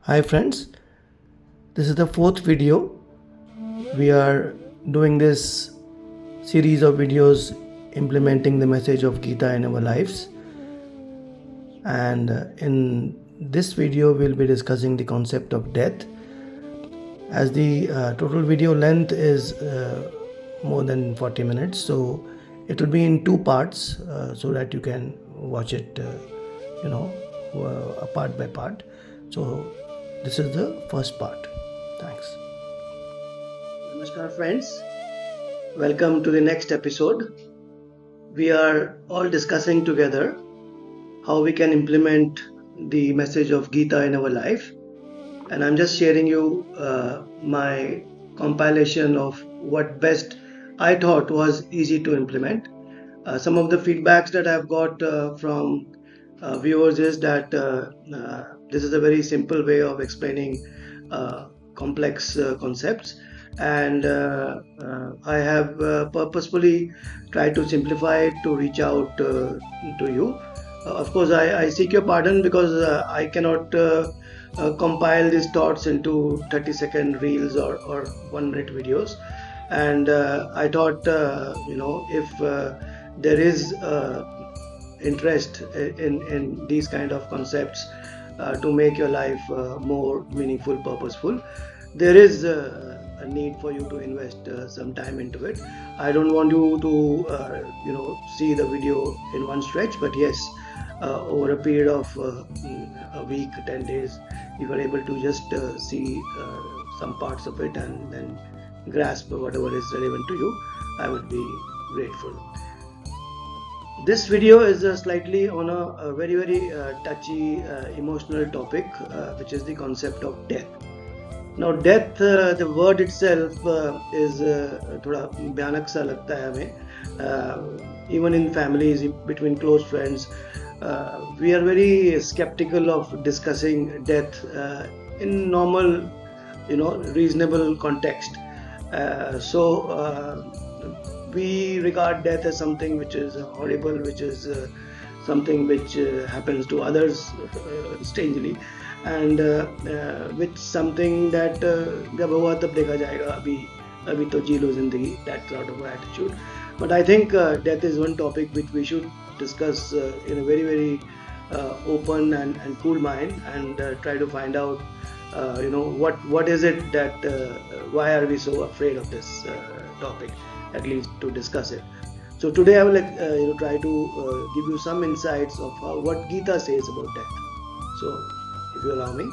Hi friends, this is the fourth video. We are doing this series of videos implementing the message of Geeta in our lives. And in this video, we'll be discussing the concept of death. As the total video length is more than 40 minutes, so it will be in two parts so that you can watch it, part by part. So this is the first part. Thanks. Namaskar, friends. Welcome to the next episode. We are all discussing together how we can implement the message of Geeta in our life. And I'm just sharing you my compilation of what best I thought was easy to implement. Some of the feedbacks that I've got from viewers is that this is a very simple way of explaining complex concepts, and I have purposefully tried to simplify it to reach out to you. Of course, I seek your pardon because I cannot compile these thoughts into 30-second reels or 1 minute videos. And I thought, if there is interest in these kind of concepts to make your life more meaningful, purposeful, there is a need for you to invest some time into it. I don't want you to see the video in one stretch, but yes, over a period of a week, 10 days, if you are able to just see some parts of it and then grasp whatever is relevant to you, I would be grateful. This video is slightly on a very, very touchy, emotional topic, which is the concept of death. Now, death, the word itself is thoda bhyanak sa lagta hai hame. Even in families, between close friends, we are very skeptical of discussing death in normal, reasonable context. We regard death as something which is horrible, which is something which happens to others strangely, and which something that jab hua tab dekha jayega, abhi to ji lo zindagi, that sort of attitude. But I think death is one topic which we should discuss in a very, very open and cool mind, and try to find out what is it that why are we so afraid of this topic, at least to discuss it. So today I will try to give you some insights of what Geeta says about death. So if you allow me.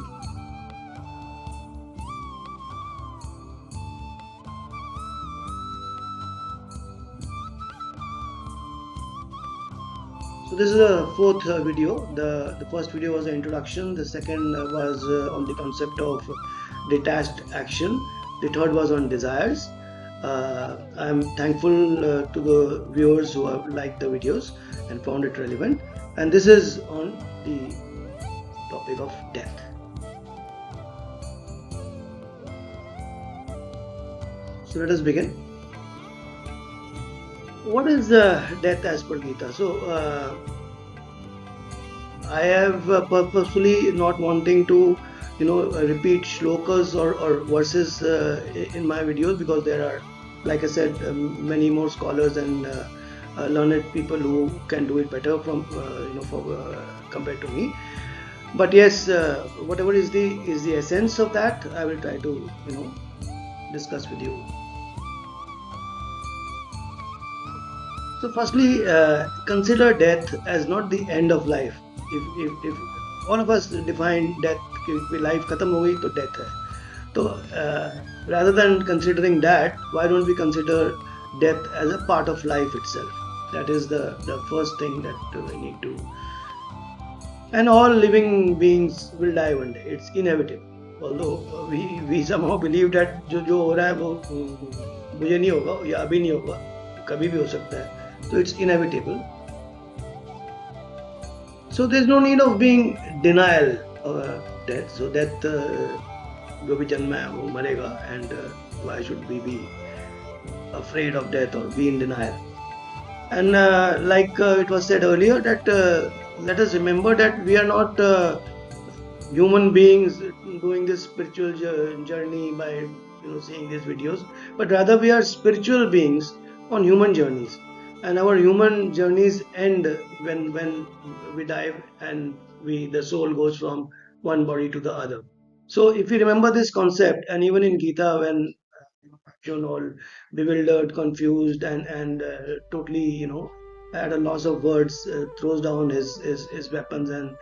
So this is the fourth video. The first video was an introduction. The second was on the concept of detached action. The third was on desires. I'm thankful to the viewers who have liked the videos and found it relevant. And this is on the topic of death. So let us begin. What is death as per Geeta? So I have purposefully not wanting to repeat shlokas or verses in my videos, because there are, like I said, many more scholars and learned people who can do it better compared to me. But yes, whatever is the essence of that, I will try to discuss with you. So firstly, consider death as not the end of life. If all of us define death कि life खत्म हो गई तो death है, तो rather than considering that, why don't we consider death as a part of life itself? That is the first thing that we need to. And all living beings will die one day. It's inevitable. Although we somehow believe that जो हो रहा है वो मुझे नहीं होगा या अभी नहीं होगा, कभी भी हो सकता है. So it's inevitable. So there's no need of being denial of death. So death, जो भी जन्मा है वो मरेगा, and why should we be afraid of death or be in denial? And like it was said earlier, that let us remember that we are not human beings doing this spiritual journey by seeing these videos, but rather we are spiritual beings on human journeys, and our human journeys end when we die and we the soul goes from one body to the other. So if you remember this concept, and even in Gita, when all bewildered, confused, and totally, at a loss of words, throws down his weapons and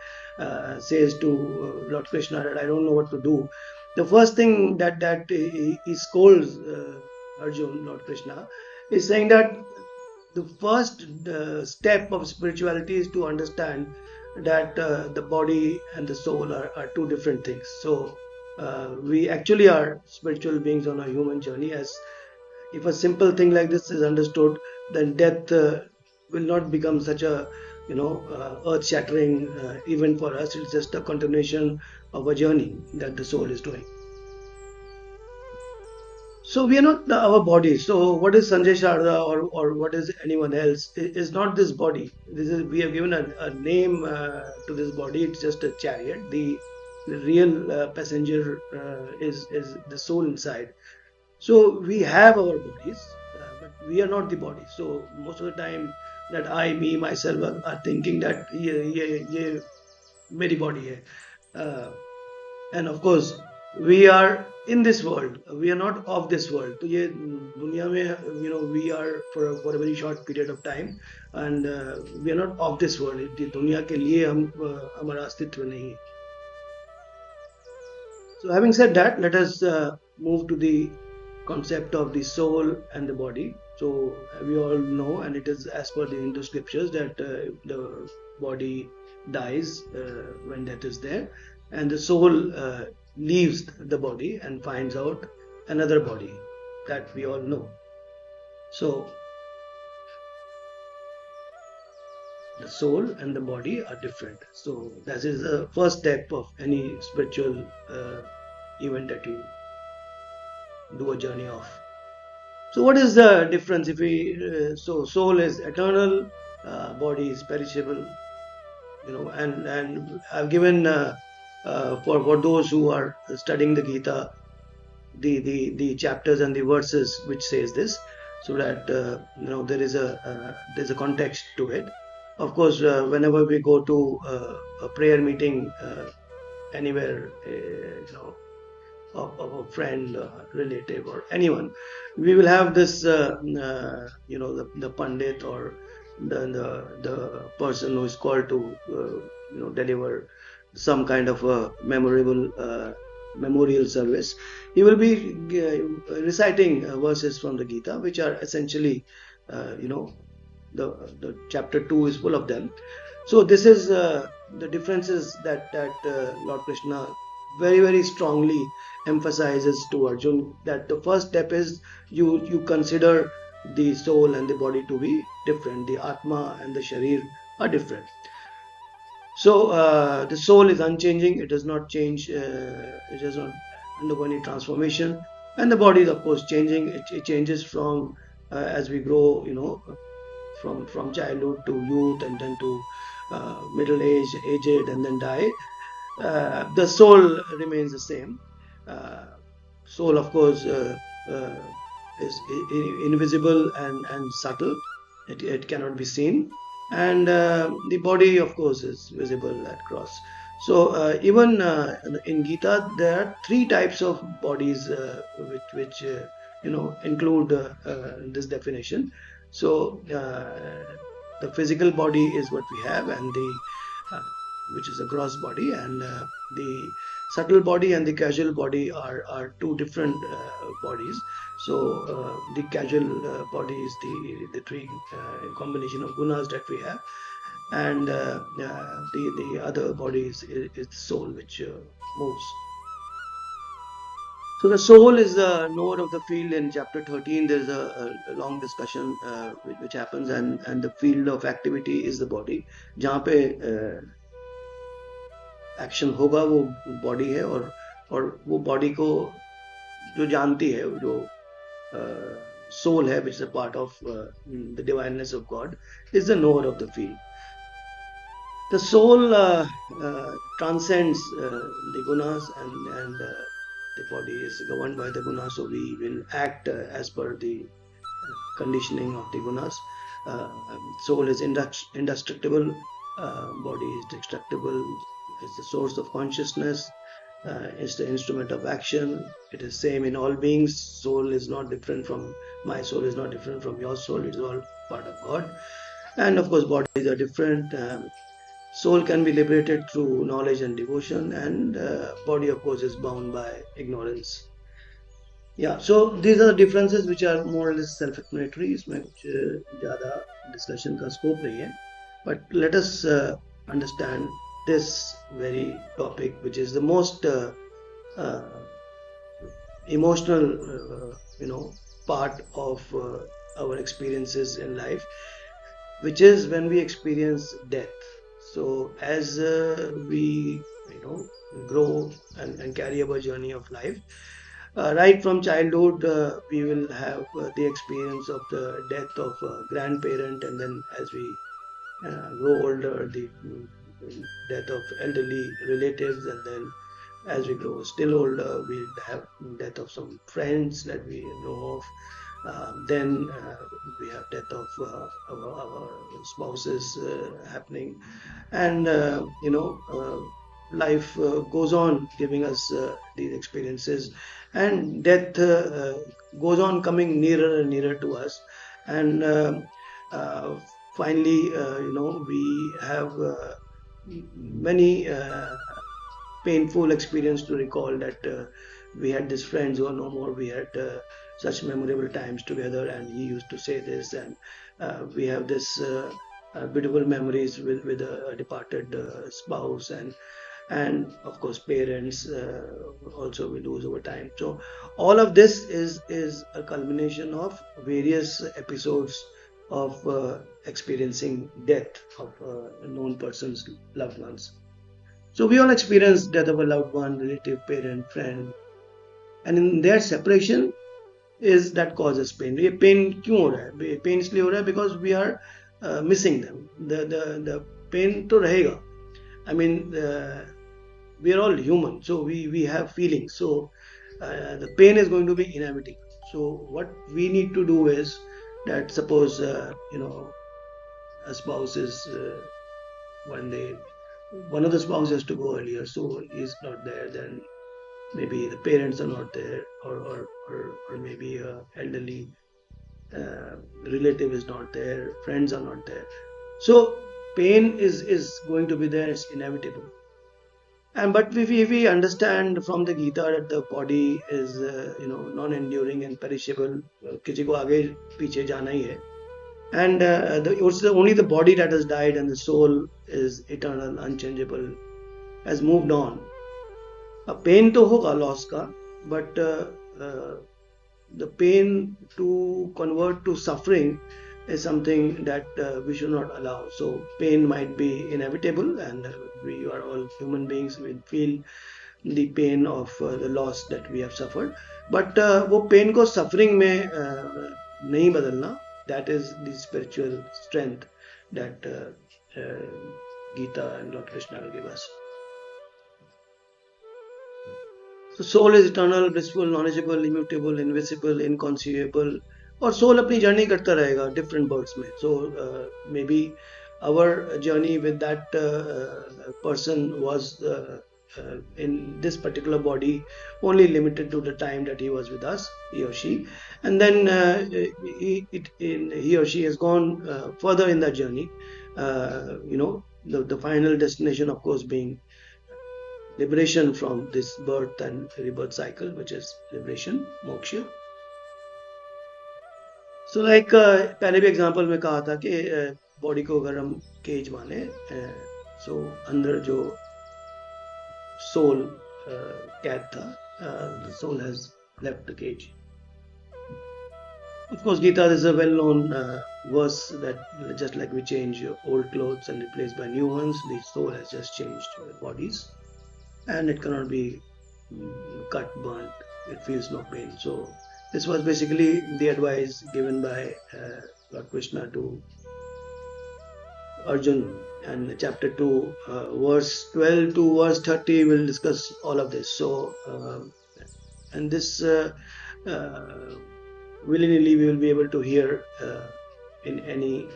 says to Lord Krishna that I don't know what to do. The first thing that he scolds Arjun, Lord Krishna, is saying that the first step of spirituality is to understand that the body and the soul are two different things. So we actually are spiritual beings on a human journey. As if a simple thing like this is understood, then death will not become such a earth-shattering event for us. It's just a continuation of a journey that the soul is doing. So we are not our body. So what is Sanjay Sharda, or what is anyone else, is not this body. This is, we have given a name to this body. It's just a chariot. The real passenger is the soul inside. So we have our bodies, but we are not the body. So most of the time that I, me, myself are thinking that ये मेरी body है. Uh, and of course we are in this world, we are not of this world. तो ये दुनिया में we are for a very short period of time, and we are not of this world. ये दुनिया के लिए हम हमारा अस्तित्व नहीं है. So having said that, let us move to the concept of the soul and the body. So we all know, and it is as per the Hindu scriptures, that the body dies when death is there, and the soul leaves the body and finds out another body, that we all know. So the soul and the body are different. So that is the first step of any spiritual event that you do a journey of. So what is the difference? If we so soul is eternal, body is perishable, and I've given for those who are studying the Gita, the chapters and the verses which says this, so that there's a context to it. Of course, whenever we go to a prayer meeting anywhere, of a friend, relative, or anyone, we will have this, the pandit, or the person who is called to, deliver some kind of a memorial service. He will be reciting verses from the Gita, which are essentially, the chapter 2 is full of them. So this is the differences that Lord Krishna very, very strongly emphasizes to Arjun, that the first step is you consider the soul and the body to be different. The Atma and the Sharir are different. So the soul is unchanging. It does not change. It does not undergo any transformation. And the body is, of course, changing. It changes from as we grow, from childhood to youth, and then to middle age, aged, and then die. The soul remains the same. Soul, of course, is invisible and subtle. It cannot be seen. And the body, of course, is visible at cross. So even in Gita, there are three types of bodies which include this definition. So the physical body is what we have, and the which is a gross body, and the subtle body and the causal body are two different bodies. So the causal body is the three combination of gunas that we have, and the other body is soul, which moves. So the soul is the knower of the field. In chapter 13, there's a long discussion which happens, and the field of activity is the body. जहाँ पे action होगा वो body है, और वो body को जो जानती है, जो soul है, which is a part of the divineness of God, is the knower of the field. The soul transcends the gunas, and the body is governed by the gunas, so we will act as per the conditioning of the gunas. Soul is indestructible, body is destructible, is the source of consciousness, is the instrument of action. It is same in all beings. Soul is not different from my soul, is not different from your soul. It is all part of God. And of course, bodies are different. Soul can be liberated through knowledge and devotion, and body, of course, is bound by ignorance. Yeah, so these are the differences which are more or less self-explanatory. इसमें कुछ ज़्यादा discussion का scope नहीं है. But let us understand this very topic, which is the most uh, emotional, part of our experiences in life, which is when we experience death. So as we grow and carry our journey of life, right from childhood, we will have the experience of the death of a grandparent, and then as we grow older, the death of elderly relatives, and then as we grow still older, we'll have death of some friends that we know of. Then we have death of our spouses happening, and life goes on giving us these experiences, and death goes on coming nearer and nearer to us, and uh, finally, we have many painful experience to recall that we had these friends who are no more. We had such memorable times together, and he used to say this, and we have this beautiful memories with a departed spouse, and of course parents also we lose over time. So all of this is a culmination of various episodes of experiencing death of known persons, loved ones. So we all experience death of a loved one, relative, parent, friend, and in their separation is that causes pain. ये pain क्यों हो रहा है? Pain इसलिए हो रहा है because we are missing them. The pain तो रहेगा. I mean, we are all human, so we have feelings. So the pain is going to be inevitable. So what we need to do is that suppose a spouse is one day, one of the spouse has to go earlier, so he's not there. Then maybe the parents are not there, or maybe a elderly relative is not there, friends are not there. So pain is going to be there. It's inevitable. And but if we understand from the Gita that the body is non-enduring and perishable, किसी को आगे पीछे जाना ही है, and it's only the body that has died, and the soul is eternal, unchangeable, has moved on. Pain तो होगा loss का, but the pain to convert to suffering is something that we should not allow. So pain might be inevitable, and we are all human beings. We feel the pain of the loss that we have suffered, but वो pain को suffering में नहीं बदलना. That is the spiritual strength that Gita and Lord Krishna will give us. So soul is eternal, blissful, knowledgeable, immutable, invisible, inconceivable. और soul अपनी journey करता रहेगा different births में. So maybe our journey with that person was in this particular body only limited to the time that he was with us, he or she, and then he or she has gone further in that journey. The final destination, of course, being liberation from this birth and rebirth cycle, which is liberation, moksha. So like पहले भी example में कहा था कि body को अगर हम cage माने, सो अंदर जो सोल कैद था, the soul has left the cage. Of course, Gita is a well-known verse that just like we change old clothes and replace by new ones, the soul has just changed bodies, and it cannot be cut, burnt. It feels no pain. So this was basically the advice given by Lord Krishna to Arjun, and chapter 2, verse 12 to verse 30 will discuss all of this. So and this willy-nilly we will be able to hear in any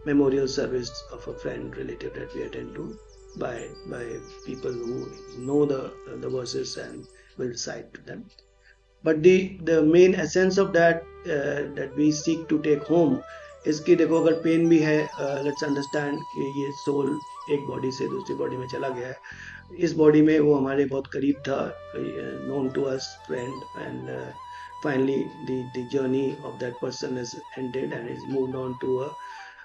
memorial service of a friend relative that we attend to by people who know the verses and will recite to them. But the main essence of that that we seek to take home is कि देखो अगर pen भी है, let's understand कि ये soul एक body से दूसरी बॉडी में चला गया है. इस बॉडी में वो हमारे बहुत करीब था, known to us friend, and finally the journey of that person is ended and is moved on to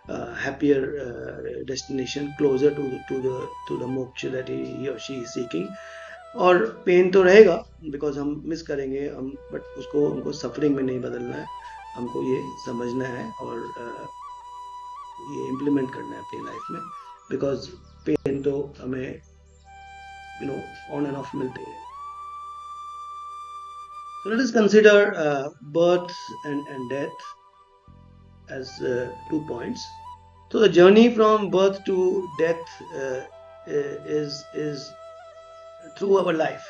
a happier destination closer to the moksha that he or she is seeking. और pen तो रहेगा because हम miss करेंगे हम, but उसको हमको suffering में नहीं बदलना है, हमको ये समझना है और ये इम्प्लीमेंट करना है अपनी लाइफ में, बिकॉज पेन तो हमें ऑन एंड ऑफ मिलते हैं. So let us consider birth and death as 2 points. So the journey from birth to death is through our life,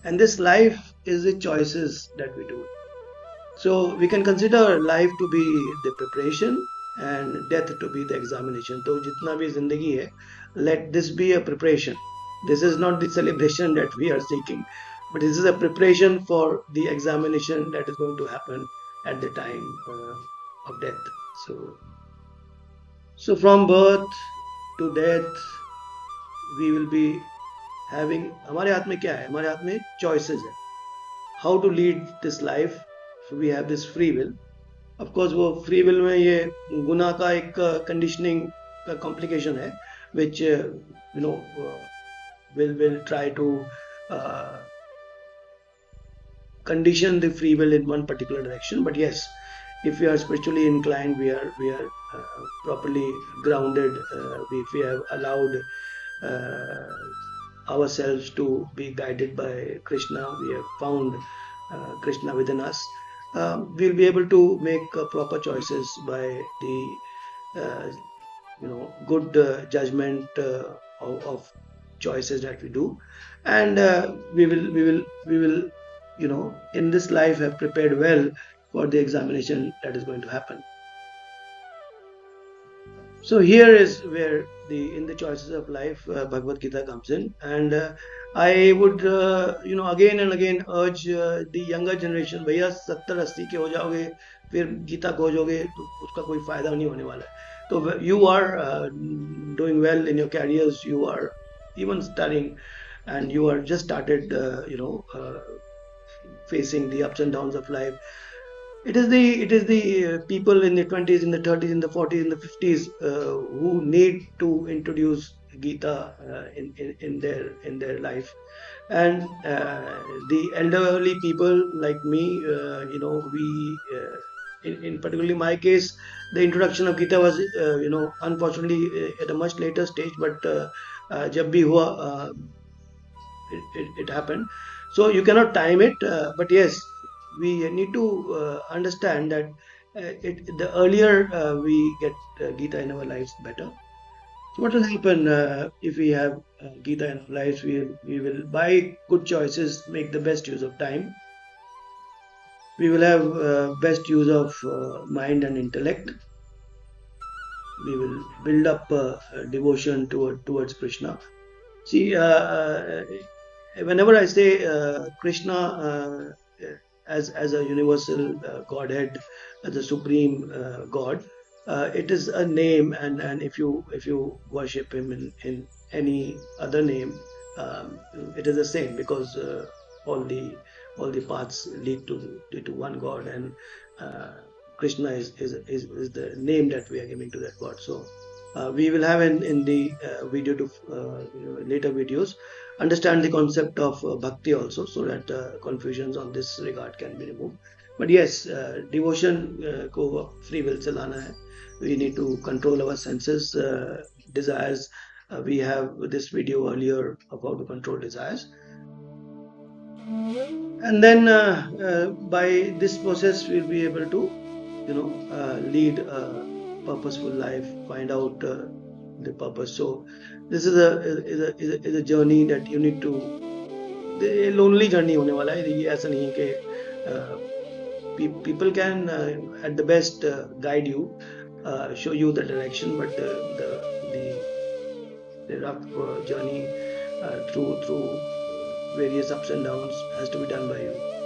and this life is the choices that we do. So we can consider life to be the preparation and death to be the examination. तो जितना भी जिंदगी है, let this be a preparation. This is not the celebration that we are seeking, but this is a preparation for the examination that is going to happen at the time of death. So from birth to death we will be having, हमारे हाथ में क्या है, हमारे हाथ में choices है, how to lead this life. So we have this free will. Of course वो free will में ये गुनाह का एक conditioning का complication है, which will try to condition the free will in one particular direction. But yes, if we are spiritually inclined, we are properly grounded, if we have allowed ourselves to be guided by Krishna, we have found Krishna within us, we'll be able to make proper choices by the good judgment of choices that we do, and we will in this life have prepared well for the examination that is going to happen. So here is where in the choices of life Bhagwad Gita comes in, and I would again and again urge the younger generation, भैया 70-80 के हो जाओगे फिर गीता खोजोगे तो उसका कोई फायदा नहीं होने वाला है. So you are doing well in your careers, you are even studying, and you are just started facing the ups and downs of life. It is the people in the 20s, in the 30s, in the 40s, in the 50s who need to introduce Gita in their life, and the elderly people like me, we in particularly my case, the introduction of Gita was unfortunately at a much later stage, but जब भी हुआ it happened. So you cannot time it, but yes, we need to understand that the earlier we get Gita in our lives, better. So what will happen if we have Gita in our lives? We will, by good choices, make the best use of time. We will have best use of mind and intellect. We will build up devotion towards Krishna. See, whenever I say Krishna as a universal Godhead, as a supreme God, it is a name, and if you worship him in any other name, it is the same, because all the paths lead to one God, and Krishna is the name that we are giving to that God. So we will have in the video to later videos understand the concept of bhakti also, so that confusions on this regard can be removed. But yes, devotion को free will से लाना है. We need to control our senses, desires. We have this video earlier about to control desires, and then by this process we'll be able to lead a purposeful life, find out the purpose. So this is a journey that you need to, ये lonely journey होने वाला है. ये ऐसा नहीं है कि people can at the best guide you, show you the direction, but the rough journey through various ups and downs has to be done by you.